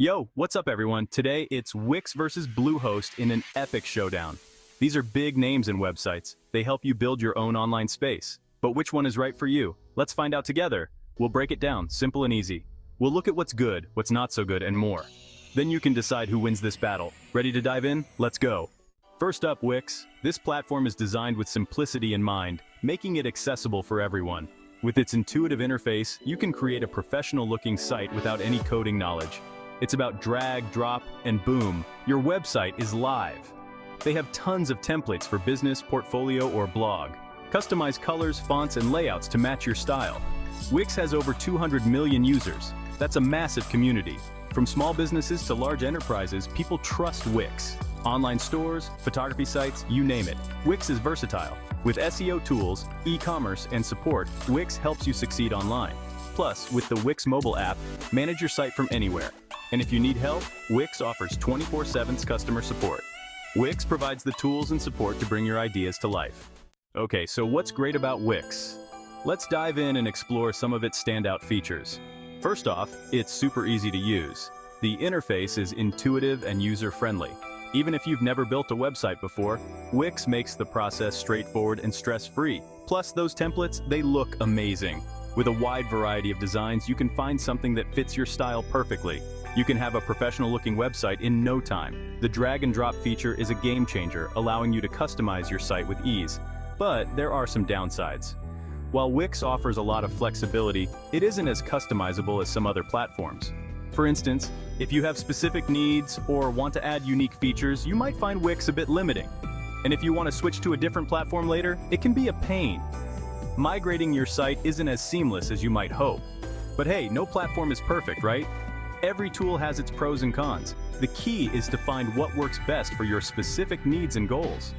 Yo, what's up everyone? Today it's Wix versus Bluehost in an epic showdown. These are big names in websites. They help you build your own online space. But which one is right for you? Let's find out together. We'll break it down, simple and easy. We'll look at what's good, what's not so good, and more. Then you can decide who wins this battle. Ready to dive in? Let's go. First up, Wix. This platform is designed with simplicity in mind, making it accessible for everyone. With its intuitive interface, you can create a professional-looking site without any coding knowledge. It's about drag, drop, and boom, your website is live. They have tons of templates for business, portfolio, or blog. Customize colors, fonts, and layouts to match your style. Wix has over 200 million users. That's a massive community. From small businesses to large enterprises, people trust Wix. Online stores, photography sites, you name it. Wix is versatile. With SEO tools, e-commerce, and support, Wix helps you succeed online. Plus, with the Wix mobile app, manage your site from anywhere. And if you need help, Wix offers 24/7 customer support. Wix provides the tools and support to bring your ideas to life. Okay, so what's great about Wix? Let's dive in and explore some of its standout features. First off, it's super easy to use. The interface is intuitive and user-friendly. Even if you've never built a website before, Wix makes the process straightforward and stress-free. Plus, those templates, they look amazing. With a wide variety of designs, you can find something that fits your style perfectly. You can have a professional-looking website in no time. The drag and drop feature is a game changer, allowing you to customize your site with ease. But there are some downsides. While Wix offers a lot of flexibility, it isn't as customizable as some other platforms. For instance, if you have specific needs or want to add unique features, you might find Wix a bit limiting. And if you want to switch to a different platform later, it can be a pain. Migrating your site isn't as seamless as you might hope. But hey, no platform is perfect, right? Every tool has its pros and cons. The key is to find what works best for your specific needs and goals.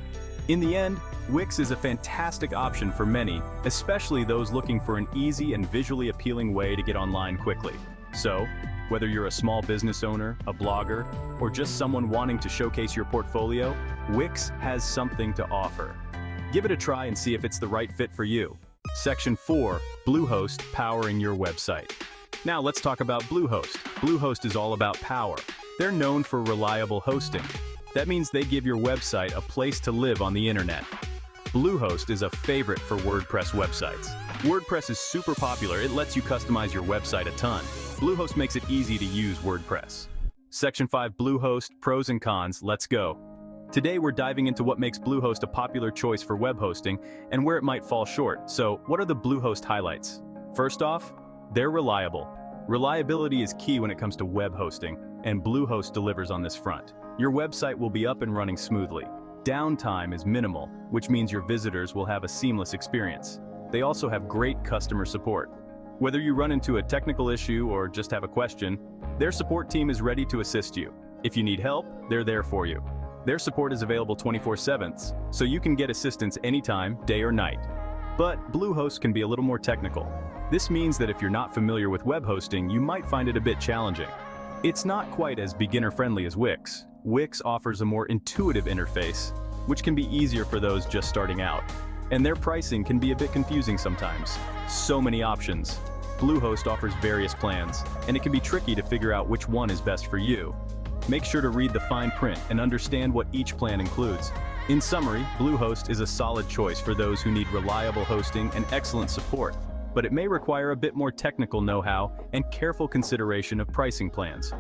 In the end, Wix is a fantastic option for many, especially those looking for an easy and visually appealing way to get online quickly. So, whether you're a small business owner, a blogger, or just someone wanting to showcase your portfolio, Wix has something to offer. Give it a try and see if it's the right fit for you. Section 4, Bluehost powering your website. Now let's talk about Bluehost. Bluehost is all about power. They're known for reliable hosting. That means they give your website a place to live on the internet. Bluehost is a favorite for WordPress websites. WordPress is super popular. It lets you customize your website a ton. Bluehost makes it easy to use WordPress. Section 5, Bluehost, pros and cons, let's go. Today we're diving into what makes Bluehost a popular choice for web hosting and where it might fall short. So, what are the Bluehost highlights? First off, they're reliable. Reliability is key when it comes to web hosting, and Bluehost delivers on this front. Your website will be up and running smoothly. Downtime is minimal, which means your visitors will have a seamless experience. They also have great customer support. Whether you run into a technical issue or just have a question, their support team is ready to assist you. If you need help, they're there for you. Their support is available 24/7, so you can get assistance anytime, day or night. But Bluehost can be a little more technical. This means that if you're not familiar with web hosting, you might find it a bit challenging. It's not quite as beginner-friendly as Wix. Wix offers a more intuitive interface, which can be easier for those just starting out. And their pricing can be a bit confusing sometimes. So many options. Bluehost offers various plans, and it can be tricky to figure out which one is best for you. Make sure to read the fine print and understand what each plan includes. In summary, Bluehost is a solid choice for those who need reliable hosting and excellent support, but it may require a bit more technical know-how and careful consideration of pricing plans.